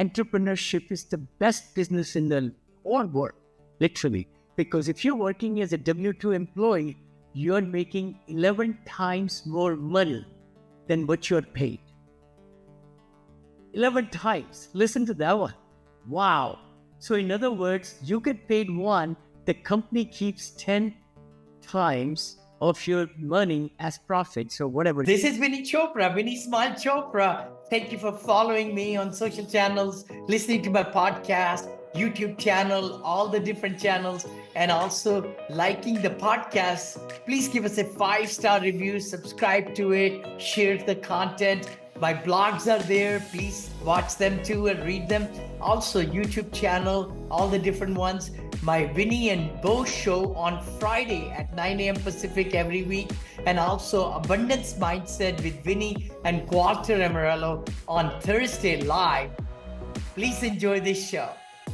entrepreneurship is the best business in the whole world, literally. Because if you're working as a W-2 employee, you're making 11 times more money than what you're paid. 11 times. Listen to that one. Wow. So in other words, you get paid one, the company keeps 10 times of your money as profit. So whatever. This is Vinney Chopra, Vinney Smile Chopra. Thank you for following me on social channels, listening to my podcast, YouTube channel, all the different channels, and also liking the podcast. Please give us a 5-star review, subscribe to it, share the content. My blogs are there. Please watch them too and read them. Also, YouTube channel, all the different ones. My Vinney and Beau show on Friday at 9 a.m. Pacific every week. And also Abundance Mindset with Vinney and Walter Amarello on Thursday live. Please enjoy this show.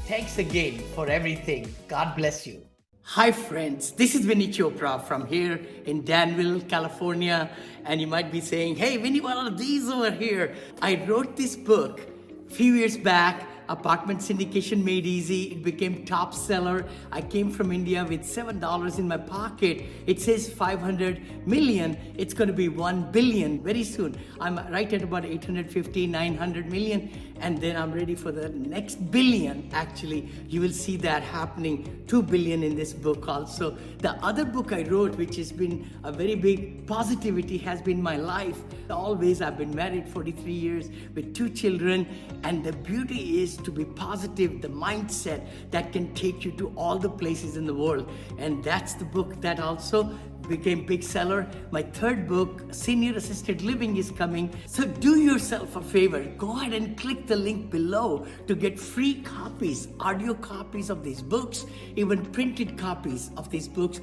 Thanks again for everything. God bless you. Hi friends, this is Vinney Chopra from here in Danville, California. And you might be saying, hey Vinney, what are these over here? I wrote this book a few years back, Apartment Syndication Made Easy. It became top seller. I came from India with $7 in my pocket. It says 500 million. It's going to be 1 billion very soon. I'm right at about 850, 900 million. And then I'm ready for the next billion. Actually, you will see that happening, 2 billion in this book also. The other book I wrote, which has been a very big positivity, has been my life. Always, I've been married 43 years with 2 children. And the beauty is to be positive, the mindset that can take you to all the places in the world. And that's the book that also became big seller. My third book, Senior Assisted Living, is coming. So do yourself a favor. Go ahead and click the link below to get free copies, audio copies of these books, even printed copies of these books.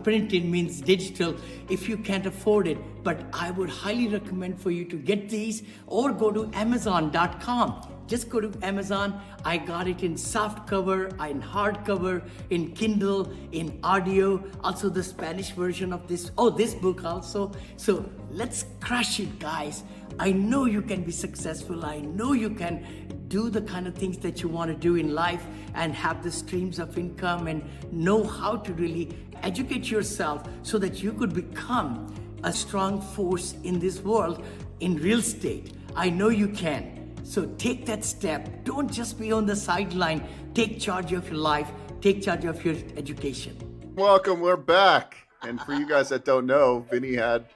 Printed means digital if you can't afford it. But I would highly recommend for you to get these or go to Amazon.com. Just go to Amazon. I got it in soft cover, in hardcover, in Kindle, in audio, also the Spanish version of this book also. So let's crush it, guys. I know you can be successful. I know you can do the kind of things that you want to do in life and have the streams of income and know how to really educate yourself so that you could become a strong force in this world in real estate. I know you can. So take that step. Don't just be on the sideline. Take charge of your life. Take charge of your education. Welcome. We're back. And for you guys that don't know, Vinney had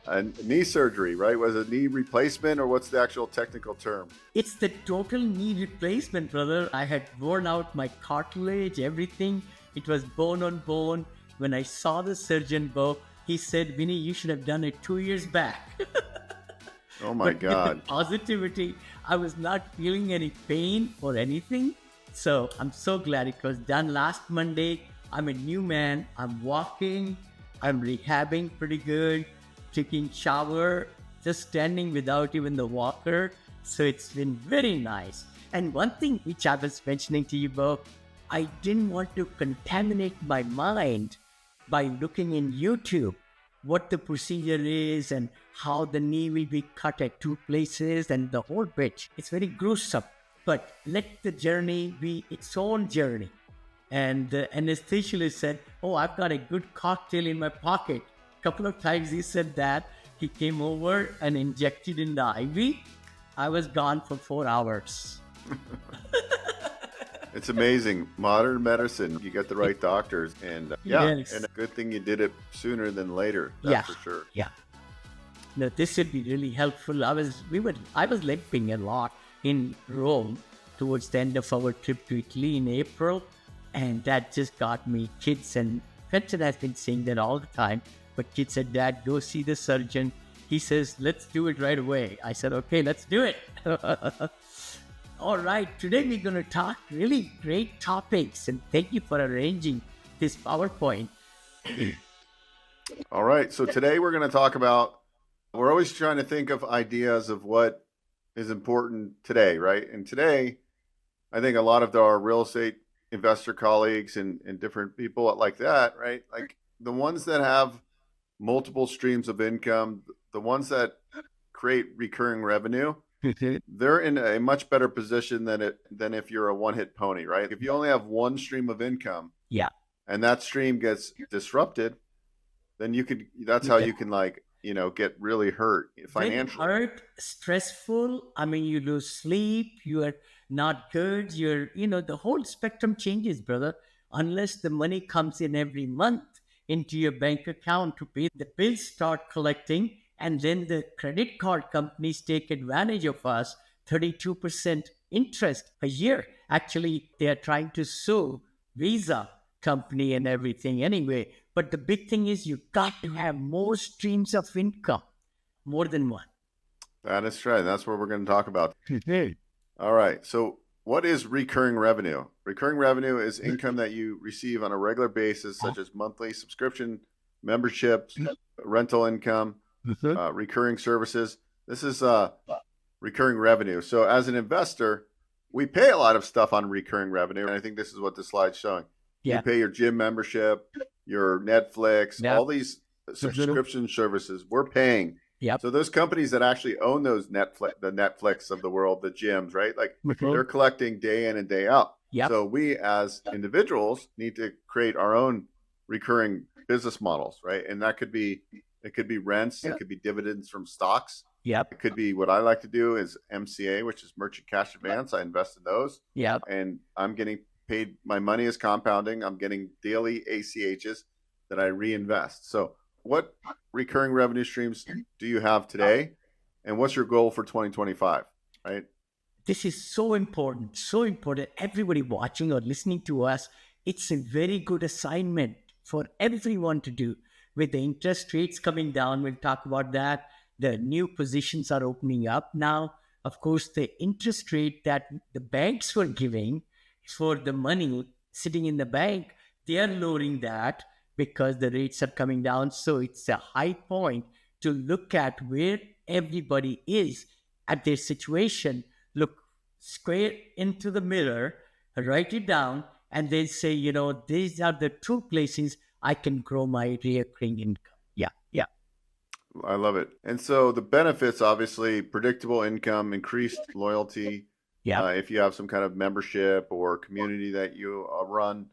a knee surgery, right? Was it knee replacement or what's the actual technical term? It's the total knee replacement, brother. I had worn out my cartilage, everything. It was bone on bone. When I saw the surgeon, Beau, he said, Vinney, you should have done it 2 years back. Oh my God. With the positivity, I was not feeling any pain or anything. So I'm so glad it was done last Monday. I'm a new man. I'm walking. I'm rehabbing pretty good. Taking shower. Just standing without even the walker. So it's been very nice. And one thing which I was mentioning to you, Beau, I didn't want to contaminate my mind by looking in YouTube what the procedure is and how the knee will be cut at 2 places and the whole bit. It's very gruesome, but let the journey be its own journey. And the anesthesiologist said, oh, I've got a good cocktail in my pocket. A couple of times he said that. He came over and injected in the IV. I was gone for 4 hours. It's amazing. Modern medicine. You get the right doctors. And Yes. And a good thing you did it sooner than later. That's for sure. Yeah. No, this would be really helpful. I was limping a lot in Rome towards the end of our trip to Italy in April. And that just got me. Kids and Fenton has been saying that all the time. But kids said, Dad, go see the surgeon. He says, let's do it right away. I said, okay, let's do it. All right, today we're going to talk really great topics, and thank you for arranging this PowerPoint. All right, so today we're going to talk about, we're always trying to think of ideas of what is important today, right? And today, I think a lot of our real estate investor colleagues and different people like that, right? Like the ones that have multiple streams of income, the ones that create recurring revenue, they're in a much better position than if you're a one-hit pony, right? If you only have one stream of income, Yeah. and that stream gets disrupted, then that's how you can get really hurt Very financially. hurt, stressful. I mean, you lose sleep, you are not good, the whole spectrum changes, brother. Unless the money comes in every month into your bank account to pay the bills, start collecting, and then the credit card companies take advantage of us, 32% interest a year. Actually, they are trying to sue Visa company and everything anyway. But the big thing is you got to have more streams of income, more than one. That is right. That's what we're going to talk about. All right. So what is recurring revenue? Recurring revenue is income that you receive on a regular basis, such as monthly subscription, memberships, rental income, recurring services. This is recurring revenue. So as an investor, we pay a lot of stuff on recurring revenue. And I think this is what the slide's showing. Yeah. You pay your gym membership, your Netflix, Yeah. all these subscription services we're paying. Yep. So those companies that actually own those the Netflix of the world, the gyms, right? Like they're collecting day in and day out. Yep. So we as individuals need to create our own recurring business models, right? And it could be rents, it could be dividends from stocks. Yep. It could be what I like to do is MCA, which is merchant cash advance. I invest in those. Yep. And I'm getting paid. My money is compounding. I'm getting daily ACHs that I reinvest. So what recurring revenue streams do you have today? And what's your goal for 2025, right? This is so important, so important. Everybody watching or listening to us, it's a very good assignment for everyone to do. With the interest rates coming down, we'll talk about that. The new positions are opening up now. Of course, the interest rate that the banks were giving for the money sitting in the bank, they are lowering that because the rates are coming down. So it's a high point to look at where everybody is at their situation. Look square into the mirror, write it down, and then say, these are the two places I can grow my recurring income. Yeah. Yeah. I love it. And so the benefits, obviously, predictable income, increased loyalty. Yeah. If you have some kind of membership or community that you run,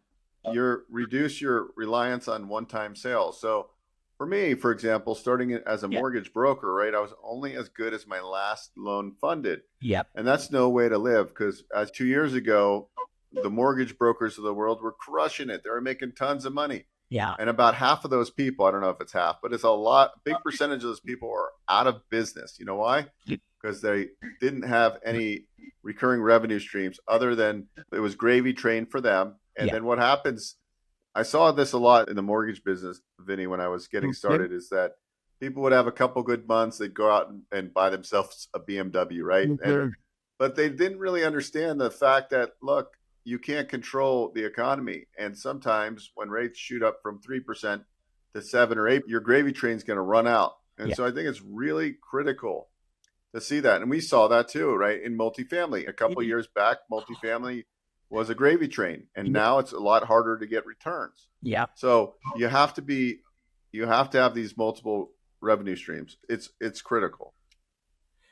reduce your reliance on one-time sales. So for me, for example, starting as a mortgage broker, right, I was only as good as my last loan funded. Yep. And that's no way to live, because as 2 years ago, the mortgage brokers of the world were crushing it. They were making tons of money. Yeah. And about half of those people, I don't know if it's half, but it's big percentage of those people are out of business. You know why? Because they didn't have any recurring revenue streams other than it was gravy train for them. And then what happens, I saw this a lot in the mortgage business, Vinny, when I was getting started, is that people would have a couple good months. They'd go out and buy themselves a BMW, right? But they didn't really understand the fact that, look, you can't control the economy. And sometimes when rates shoot up from 3% to 7 or 8, your gravy train's going to run out. And so I think it's really critical to see that. And we saw that too, right? In multifamily. A couple of years back, multifamily was a gravy train. And now it's a lot harder to get returns. Yeah. So you have to have these multiple revenue streams. It's critical.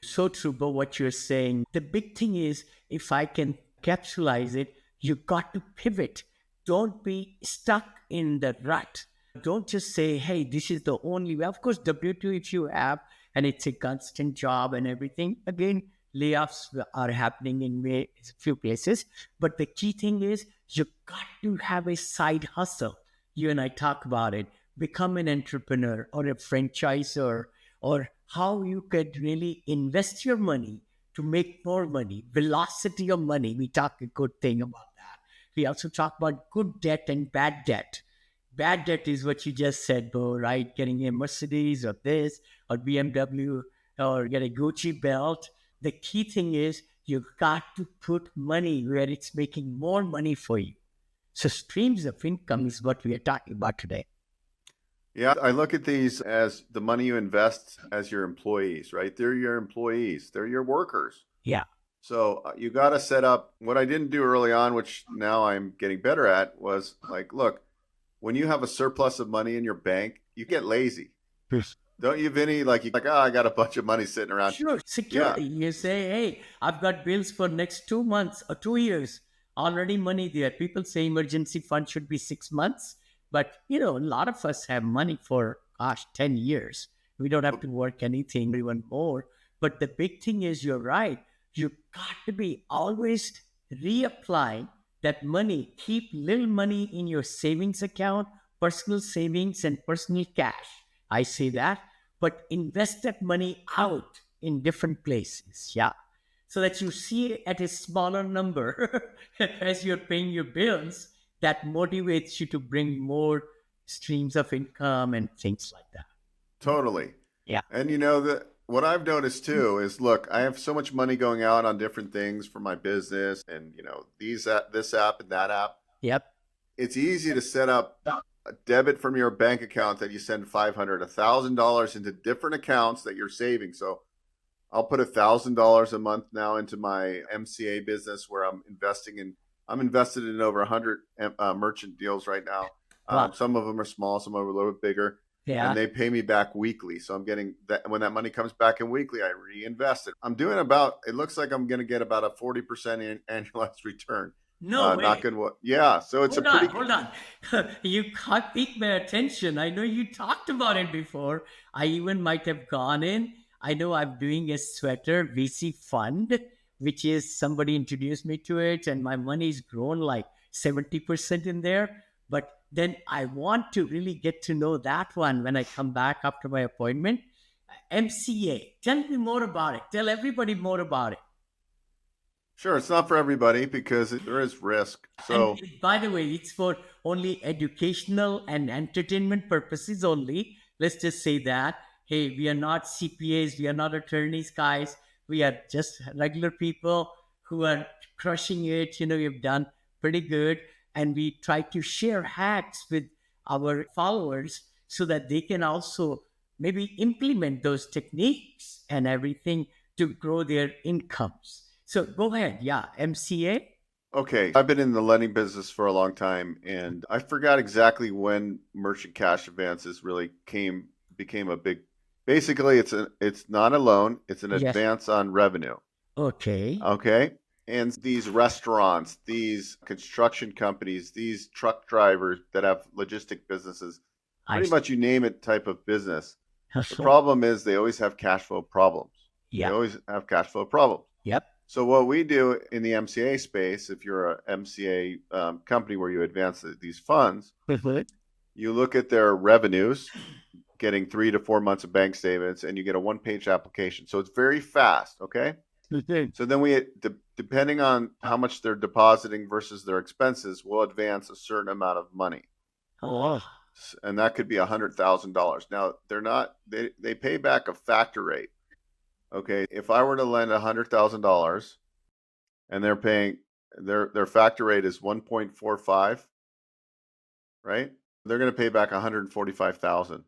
So true, but what you're saying, the big thing is, if I can capsulize it, you got to pivot. Don't be stuck in the rut. Don't just say, hey, this is the only way. Of course, W2 if you have, and it's a constant job and everything. Again, layoffs are happening in a few places. But the key thing is you got to have a side hustle. You and I talk about it. Become an entrepreneur or a franchisor, or how you could really invest your money to make more money. Velocity of money. We talk a good thing about that. We also talk about good debt and bad debt. Bad debt is what you just said, Beau, right? Getting a Mercedes or this or BMW or get a Gucci belt. The key thing is you got to put money where it's making more money for you. So streams of income is what we are talking about today. Yeah, I look at these as the money you invest as your employees, right? They're your employees. They're your workers. Yeah. So you got to set up, what I didn't do early on, which now I'm getting better at, was like, look, when you have a surplus of money in your bank, you get lazy. Don't you, Vinny? Like, oh, I got a bunch of money sitting around. Sure, Yeah, security. You say, hey, I've got bills for next 2 months or 2 years. Already money there. People say emergency fund should be 6 months, but a lot of us have money for 10 years. We don't have to work anything even more. But the big thing is, you're right. You got to be always reapplying that money. Keep little money in your savings account, personal savings, and personal cash. I say that, but invest that money out in different places. Yeah. So that you see it at a smaller number as you're paying your bills, that motivates you to bring more streams of income and things like that. totally. Yeah. And that what I've noticed too is, look, I have so much money going out on different things for my business, and this app and that app. Yep. It's easy to set up a debit from your bank account that you send $500, $1,000 into different accounts that you're saving. So I'll put $1,000 a month now into my MCA business, where I'm invested in over 100 merchant deals right now. Wow. Some of them are small, some are a little bit bigger. Yeah. And they pay me back weekly. So I'm getting that when that money comes back in weekly, I reinvest it. I'm doing it looks like I'm going to get about a 40% annualized return. No way. Not good. Yeah. So it's Hold on. You caught piqued my attention. I know you talked about it before. I even might have gone in. I know I'm doing a sweater VC fund, which is somebody introduced me to it, and my money's grown like 70% in there. But then I want to really get to know that one when I come back after my appointment. MCA. Tell me more about it. Tell everybody more about it. Sure, it's not for everybody because there is risk. So, and by the way, it's for only educational and entertainment purposes only. Let's just say that. Hey, we are not CPAs, we are not attorneys, guys. We are just regular people who are crushing it. We've done pretty good. And we try to share hacks with our followers so that they can also maybe implement those techniques and everything to grow their incomes. So go ahead. Yeah. MCA. okay, I've been in the lending business for a long time, and I forgot exactly when merchant cash advances really became a big. Basically, it's not a loan; it's an Yes. advance on revenue. Okay. Okay, and these restaurants, these construction companies, these truck drivers that have logistic businesses, pretty much you name it, type of business. The problem is they always have cash flow problems. Yeah. They always have cash flow problems. Yep. So what we do in the MCA space, if you're a MCA company where you advance these funds, you look at their revenues, getting 3 to 4 months of bank statements, and you get a one-page application. So it's very fast, okay? So then depending on how much they're depositing versus their expenses, we'll advance a certain amount of money. Oh. And that could be $100,000. Now, they pay back a factor rate. Okay, if I were to lend $100,000 and they're paying their factor rate is 1.45, right? They're going to pay back 145,000.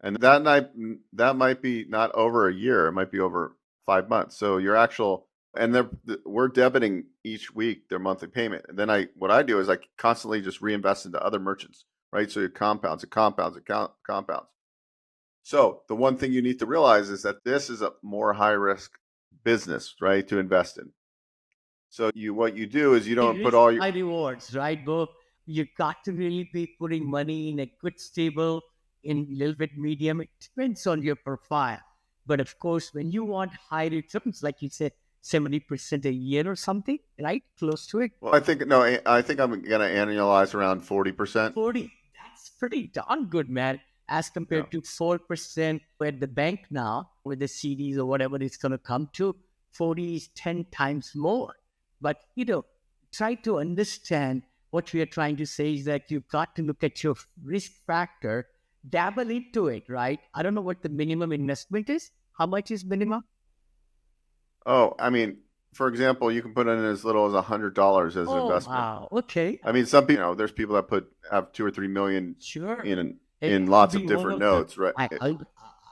And that might be not over a year, it might be over 5 months. So we're debiting each week their monthly payment. And then what I do is I constantly just reinvest into other merchants, right? So it compounds. So the one thing you need to realize is that this is a more high risk business, right, to invest in. So what you do is you don't put all your high rewards, right, Beau? You got to really be putting money in a good stable, in a little bit medium. It depends on your profile. But of course, when you want high returns, like you said, 70% a year or something, right? Close to it. Well, I think I'm going to annualize around 40%. 40. That's pretty darn good, man. As compared to 4% at the bank now with the CDs or whatever it's going to come to, 40 is 10 times more. But, try to understand what we are trying to say is that you've got to look at your risk factor, dabble into it, right? I don't know what the minimum investment is. How much is minimum? Oh, I mean, for example, you can put in as little as $100 as an investment. Wow. Okay. I mean, some people, there's people that have 2 or 3 million Sure. in lots of different notes, right?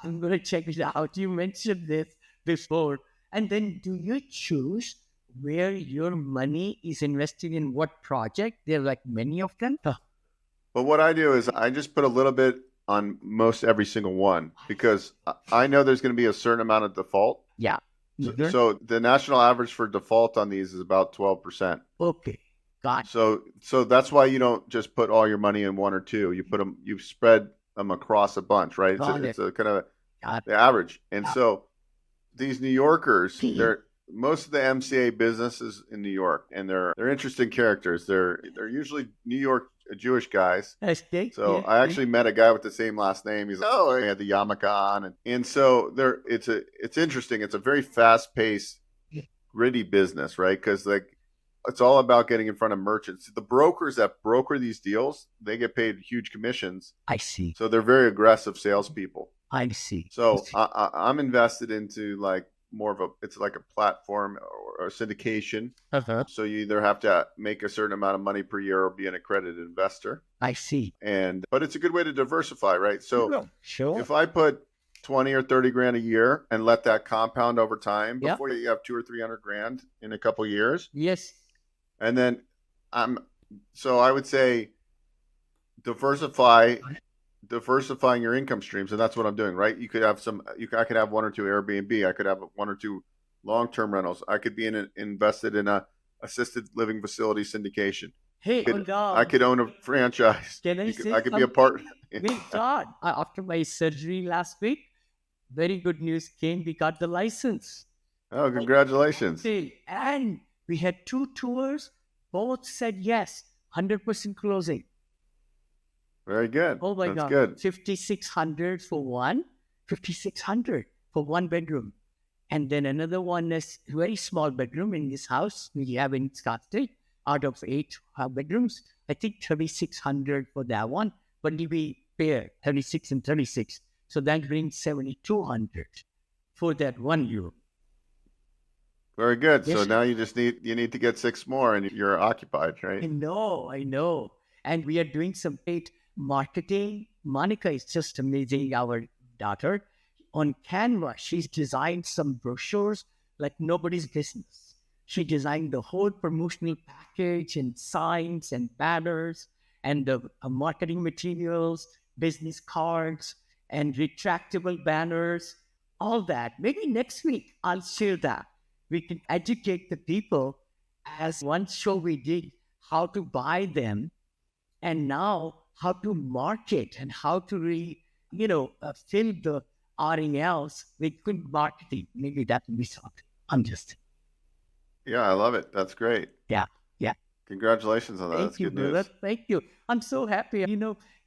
I'm going to check it out. You mentioned this before. And then do you choose where your money is invested in what project? There are like many of them. But what I do is I just put a little bit on most every single one because I know there's going to be a certain amount of default. Yeah. So the national average for default on these is about 12%. Okay. Got it. So that's why you don't just put all your money in one or two. You spread them across a bunch, right? It's a kind of the average. And so these New Yorkers, they're most of the MCA businesses in New York, and they're interesting characters. They're usually New York Jewish guys. So I actually met a guy with the same last name. He's like, oh, he had the yarmulke on, and so it's interesting. It's a very fast paced, gritty business, right? Because like it's all about getting in front of merchants. The brokers that broker these deals, they get paid huge commissions. I see. So they're very aggressive salespeople. I see. So I'm invested into like more of it's like a platform or a syndication. So you either have to make a certain amount of money per year or be an accredited investor. I see. But it's a good way to diversify, right? So sure. If I put 20 or 30 grand a year and let that compound over time, before you have 200 or 300 grand in a couple of years. Yes. And then I would say diversifying your income streams, and that's what I'm doing, right? I could have one or two Airbnb, I could have one or two long-term rentals, I could be invested in a assisted living facility syndication. Hey, I could own a franchise. I could be a part. Wait, Todd, after my surgery last week, very good news came. We got the license. Oh, congratulations! And we had 2 tours. Both said yes. 100% closing. Very good. Oh my God. Good. 5,600 for one. 5,600 for one bedroom. And then another one is very small bedroom in this house we have in Scottsdale. Out of 8 bedrooms, I think 3,600 for that one. But it'll be pair, 36 and 36. So that brings 7,200 for that one room. Very good. Yes. So now you need to get 6 more and you're occupied, right? I know. And we are doing some paid marketing. Monica is just amazing, our daughter. On Canva, she's designed some brochures like nobody's business. She designed the whole promotional package and signs and banners and the marketing materials, business cards and retractable banners, all that. Maybe next week I'll share that. We can educate the people, as one show we did, how to buy them, and now how to market and how to fill the RNLs with good marketing. Maybe that will be something. Yeah, I love it. That's great. Yeah. Congratulations on that. Thank That's you, good news. brother. Thank you. I'm so happy.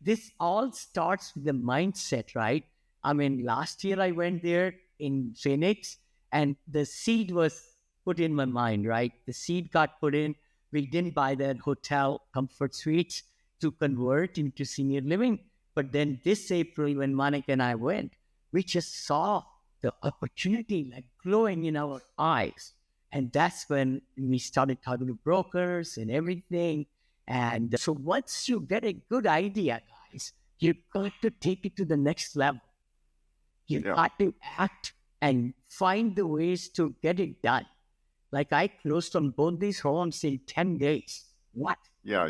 This all starts with the mindset, right? I mean, last year I went there in Phoenix and the seed was put in my mind, right? The seed got put in. We didn't buy that hotel comfort suites to convert into senior living. But then this April, when Monica and I went, we just saw the opportunity like glowing in our eyes. And that's when we started talking to brokers and everything. And so once you get a good idea, guys, you've got to take it to the next level. You've got to act and find the ways to get it done. Like I closed on both these homes in 10 days. What? Yeah.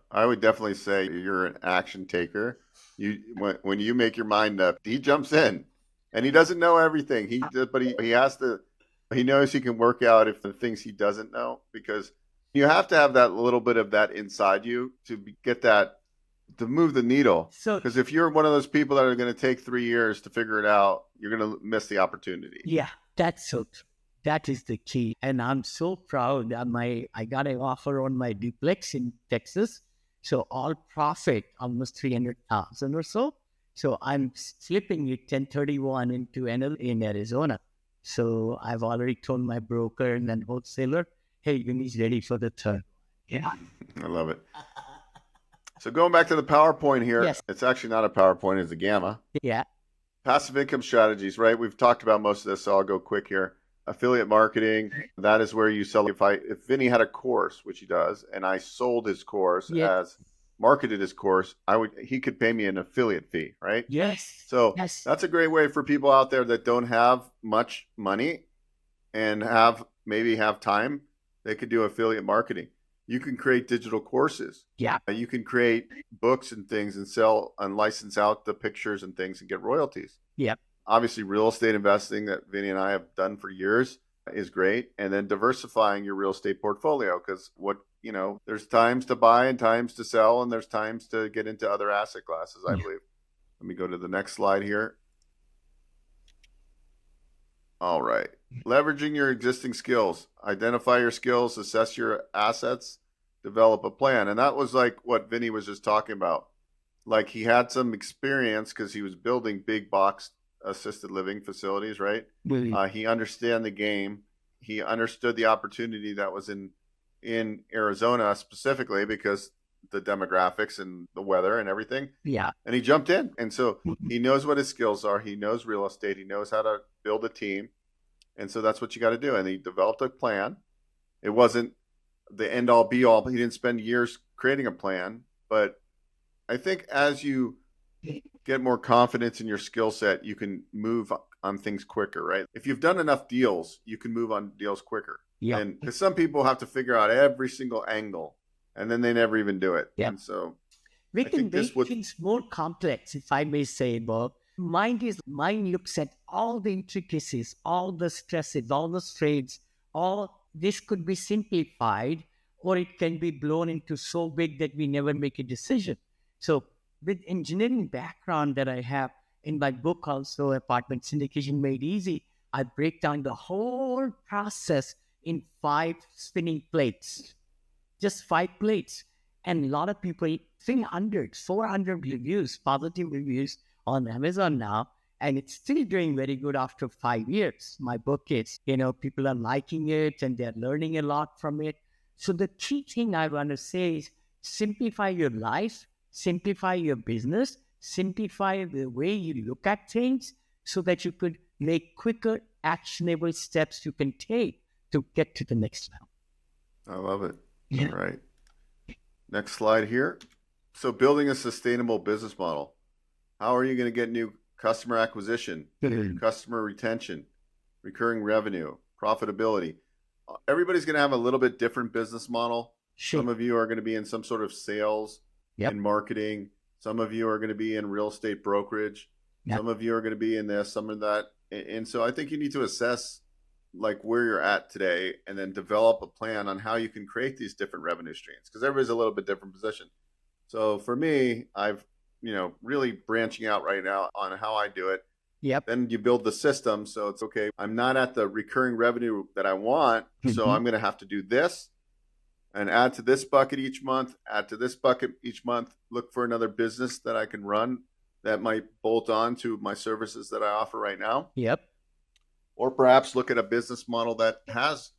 I would definitely say you're an action taker. When you make your mind up, he jumps in, and he doesn't know everything. He knows he can work out if the things he doesn't know, because you have to have that little bit of that inside you to get that, to move the needle. Because if you're one of those people that are going to take 3 years to figure it out, you're going to miss the opportunity. Yeah, that's so true. That is the key. And I'm so proud that I got an offer on my duplex in Texas. So all profit, almost 300,000 or so. So I'm flipping it 1031 into in Arizona. So I've already told my broker and then wholesaler, hey, Vinny's ready for the third. Yeah. I love it. So going back to the PowerPoint here, Yes. It's actually not a PowerPoint, it's a gamma. Yeah. Passive income strategies, right? We've talked about most of this, so I'll go quick here. Affiliate marketing, that is where you sell. If Vinny had a course, which he does, and I sold his course as marketed his course, he could pay me an affiliate fee, right? Yes. So that's a great way for people out there that don't have much money and maybe have time. They could do affiliate marketing. You can create digital courses. Yeah. You can create books and things and sell and license out the pictures and things and get royalties. Yeah. Obviously, real estate investing that Vinny and I have done for years is great. And then diversifying your real estate portfolio, because there's times to buy and times to sell, and there's times to get into other asset classes, I believe. Let me go to the next slide here. All right. Leveraging your existing skills. Identify your skills, assess your assets, develop a plan. And that was like what Vinny was just talking about. Like, he had some experience because he was building big box assisted living facilities, right? He understood the game. He understood the opportunity that was in Arizona specifically because the demographics and the weather and everything. Yeah. And he jumped in. And so he knows what his skills are. He knows real estate. He knows how to build a team. And so that's what you got to do. And he developed a plan. It wasn't the end all be all. He didn't spend years creating a plan. But I think as you get more confidence in your skill set, you can move on things quicker, right? If you've done enough deals, you can move on deals quicker. Yeah. And because some people have to figure out every single angle, and then they never even do it. Yeah. And so we can make things more complex, if I may say, Bob. Mind looks at all the intricacies, all the stresses, all the strains. All this could be simplified, or it can be blown into so big that we never make a decision. So with engineering background that I have in my book also, Apartment Syndication Made Easy, I break down the whole process in 5 spinning plates, just 5 plates. And a lot of people, 300, 400 reviews, positive reviews on Amazon now, and it's still doing very good after 5 years. My book is, people are liking it and they're learning a lot from it. So the key thing I want to say is simplify your life, simplify your business, simplify the way you look at things so that you could make quicker, actionable steps you can take to get to the next level. I love it. Yeah. All right. Next slide here. So building a sustainable business model. How are you going to get new customer acquisition, customer retention, recurring revenue, profitability? Everybody's going to have a little bit different business model. Sure. Some of you are going to be in some sort of sales and marketing. Some of you are going to be in real estate brokerage. Yep. Some of you are going to be in this, some of that. And so I think you need to assess like where you're at today and then develop a plan on how you can create these different revenue streams, because everybody's a little bit different position. So for me, I've really branching out right now on how I do it. Yep. Then you build the system. So it's okay. I'm not at the recurring revenue that I want. So I'm going to have to do this and add to this bucket each month, add to this bucket each month, look for another business that I can run that might bolt on to my services that I offer right now. Yep. Or perhaps look at a business model that has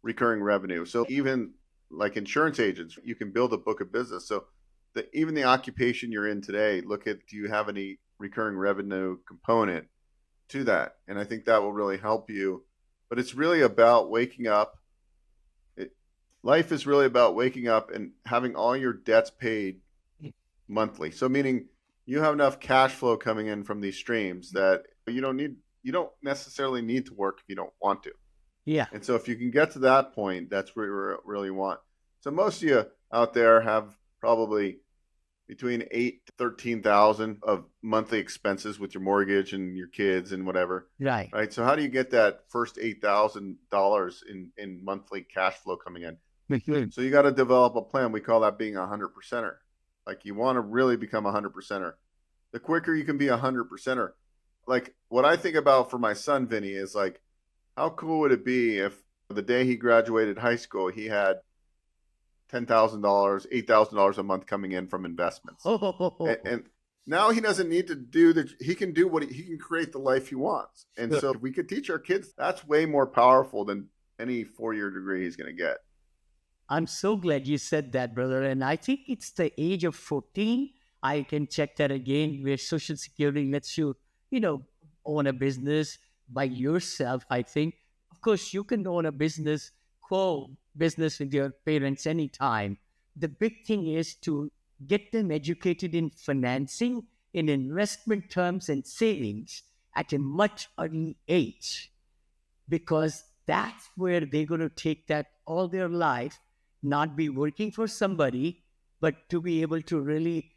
recurring revenue. So even like insurance agents, you can build a book of business. So even the occupation you're in today, look at, do you have any recurring revenue component to that? And I think that will really help you. But it's really about waking up. Life is really about waking up and having all your debts paid monthly. So meaning you have enough cash flow coming in from these streams that you don't necessarily need to work if you don't want to. Yeah. And so if you can get to that point, that's where you really want. So most of you out there have probably between $8,000 to $13,000 of monthly expenses with your mortgage and your kids and whatever. Right. Right. So how do you get that first $8,000 in monthly cash flow coming in? So you got to develop a plan. We call that being a 100%er. Like you want to really become a 100%er. The quicker you can be a 100%er. Like what I think about for my son, Vinny, is like, how cool would it be if the day he graduated high school, he had $10,000, $8,000 a month coming in from investments. And now he doesn't need to do that. He can do what he can create the life he wants. And so if we could teach our kids, that's way more powerful than any 4-year degree he's going to get. I'm so glad you said that, brother. And I think it's the age of 14. I can check that again, where Social Security lets you, own a business by yourself, I think. Of course, you can own a business, business with your parents anytime. The big thing is to get them educated in financing, in investment terms and savings at a much early age, because that's where they're going to take that all their life. not be working for somebody, but to be able to really,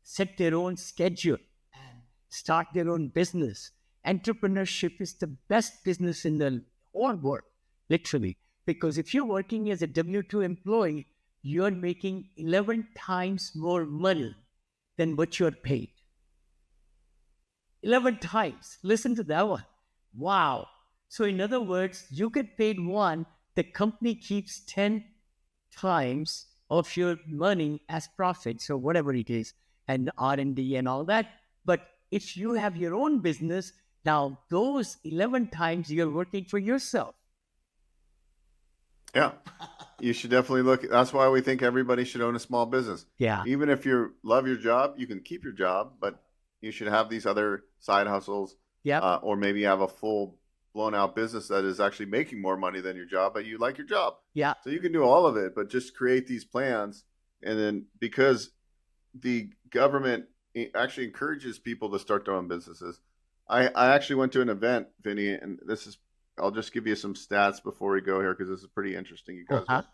set their own schedule and start their own business. Entrepreneurship is the best business in the whole world, literally. Because if you're working as a W-2 employee, you're making 11 times more money than what you're paid. 11 times. Listen to that one. Wow. So in other words, you get paid one, the company keeps 10 times of your money as profits or whatever it is, and R&D and all that. But if you have your own business, now those 11 times you're working for yourself. Yeah. You should definitely look. That's why we think everybody should own a small business. Yeah. Even if you love your job, you can keep your job, but you should have these other side hustles. Yeah. Or maybe you have a full blown out business that is actually making more money than your job, but you like your job. Yeah. So you can do all of it, but just create these plans. And then because the government actually encourages people to start their own businesses. I actually went to an event, Vinney, and I'll just give you some stats before we go here because this is pretty interesting, you guys.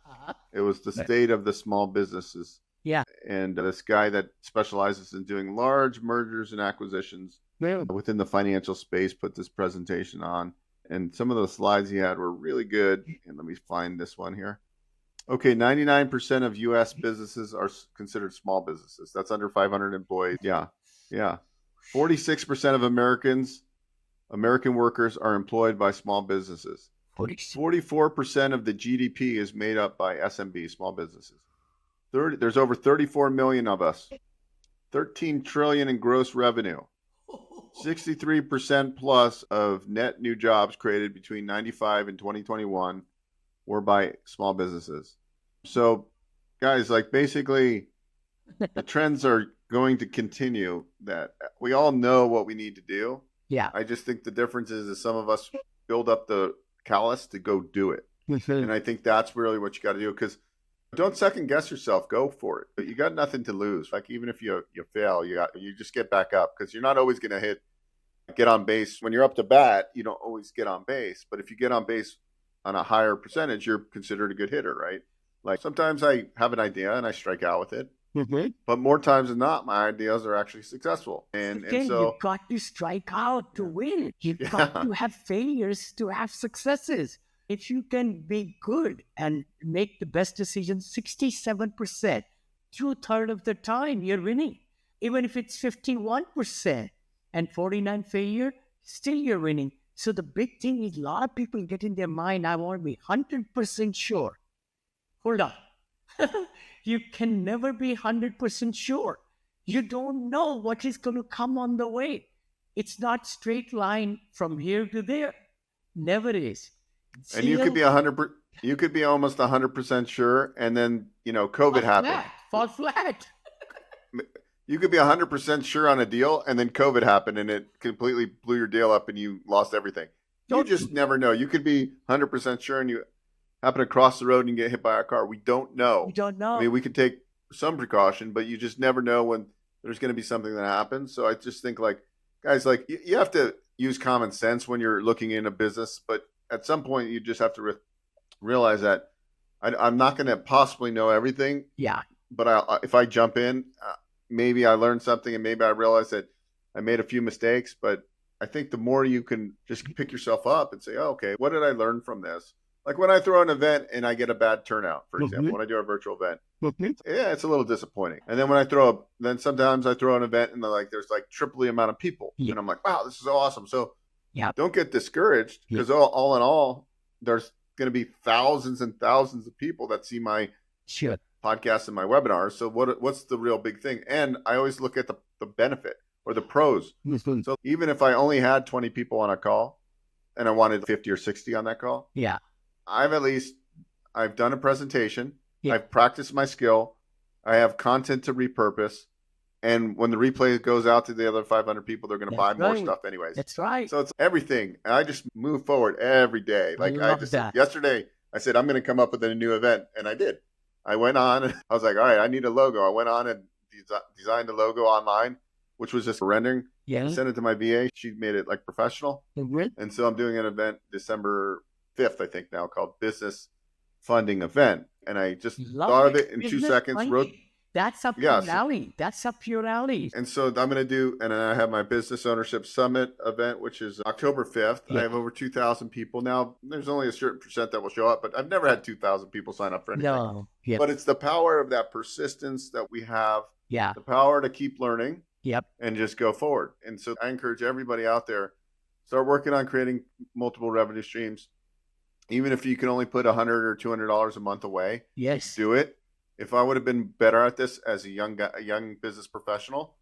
It was the state of the small businesses. Yeah. And this guy that specializes in doing large mergers and acquisitions within the financial space put this presentation on. And some of the slides he had were really good. And let me find this one here. Okay, 99% of U.S. businesses are considered small businesses. That's under 500 employees. Yeah. 46% of American workers are employed by small businesses. 44% of the GDP is made up by SMB, small businesses. There's over 34 million of us. 13 trillion in gross revenue. 63% plus of net new jobs created between 95 and 2021 were by small businesses. So, guys, like basically the trends are going to continue that we all know what we need to do. Yeah. I just think the difference is some of us build up the callus to go do it. And I think that's really what you got to do, because don't second guess yourself. Go for it. But you got nothing to lose. Like even if you fail, you just get back up, because you're not always going to get on base. When you're up to bat, you don't always get on base. But if you get on base on a higher percentage, you're considered a good hitter, right? Like sometimes I have an idea and I strike out with it. But more times than not, my ideas are actually successful. And so you've got to strike out to win. You've got to have failures to have successes. If you can be good and make the best decisions, 67%, 2/3 of the time you're winning. Even if it's 51% and 49 failure, still you're winning. So the big thing is a lot of people get in their mind, I want to be 100% sure. Hold on. You can never be 100% sure. You don't know what is going to come on the way. It's not straight line from here to there. Never is. And you could be 100%. You could be almost 100% sure, and then COVID happened. Fall flat. You could be 100% sure on a deal, and then COVID happened, and it completely blew your deal up, and you lost everything. You just never know. You could be 100% sure, and you happen to cross the road and get hit by a car. We don't know. We don't know. I mean, we could take some precaution, but you just never know when there's going to be something that happens. So I just think, like, guys, like you have to use common sense when you're looking in a business, but at some point you just have to realize that I'm not going to possibly know everything. Yeah. But if I jump in, maybe I learn something, and maybe I realize that I made a few mistakes. But I think the more you can just pick yourself up and say, oh, okay, what did I learn from this? Like when I throw an event and I get a bad turnout, for example, when I do a virtual event, yeah, it's a little disappointing. And then when then sometimes I throw an event and there's like triple the amount of people. And I'm like, wow, this is awesome. So don't get discouraged, because all in all, there's going to be thousands and thousands of people that see my podcast and my webinars. So what's the real big thing? And I always look at the benefit or the pros. So even if I only had 20 people on a call and I wanted 50 or 60 on that call, I've done a presentation. I've practiced my skill. I have content to repurpose. And when the replay goes out to the other 500 people, they're going to buy more stuff anyways. That's right. So it's everything. And I just move forward every day. Like yesterday, I said, I'm going to come up with a new event. And I did. I went on and I was like, all right, I need a logo. I went on and designed a logo online, which was just a rendering. I sent it to my VA. She made it like professional. And so I'm doing an event December 5th, I think now, called Business Funding Event. And I just Love thought of it. it in 2 Business seconds, planning. wrote. That's up Yeah, your so- alley. That's up your alley. And so I'm going to do, and then I have my Business Ownership Summit event, which is October 5th. Yeah. I have over 2,000 people. Now, there's only a certain percent that will show up, but I've never had 2,000 people sign up for anything. No. Yeah. But it's the power of that persistence that we have, Yeah. the power to keep learning Yep. and just go forward. And so I encourage everybody out there, start working on creating multiple revenue streams. Even if you can only put $100 or $200 a month away, Yes. do it. If I would have been better at this as a young guy, a young business professional,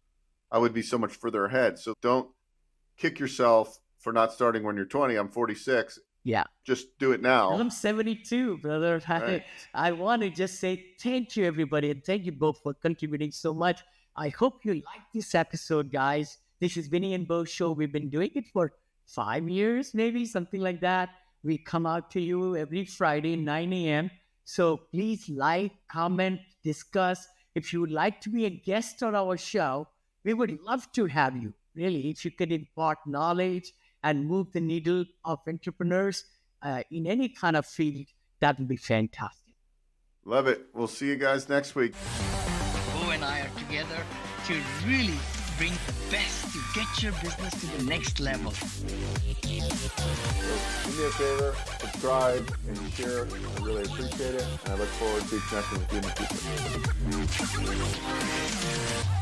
I would be so much further ahead. So don't kick yourself for not starting when you're 20. I'm 46. Yeah. Just do it now. I'm 72, brother. Right. I want to just say thank you, everybody, and thank you both for contributing so much. I hope you liked this episode, guys. This is Vinney and Beau Show. We've been doing it for 5 years, maybe, something like that. We come out to you every Friday, 9 a.m. So please like, comment, discuss. If you would like to be a guest on our show, we would love to have you. Really, if you could impart knowledge and move the needle of entrepreneurs in any kind of field, that would be fantastic. Love it. We'll see you guys next week. Beau and I are together to really bring the best to get your business to the next level. Do me a favor, subscribe and share. I really appreciate it. And I look forward to connecting with you in the future.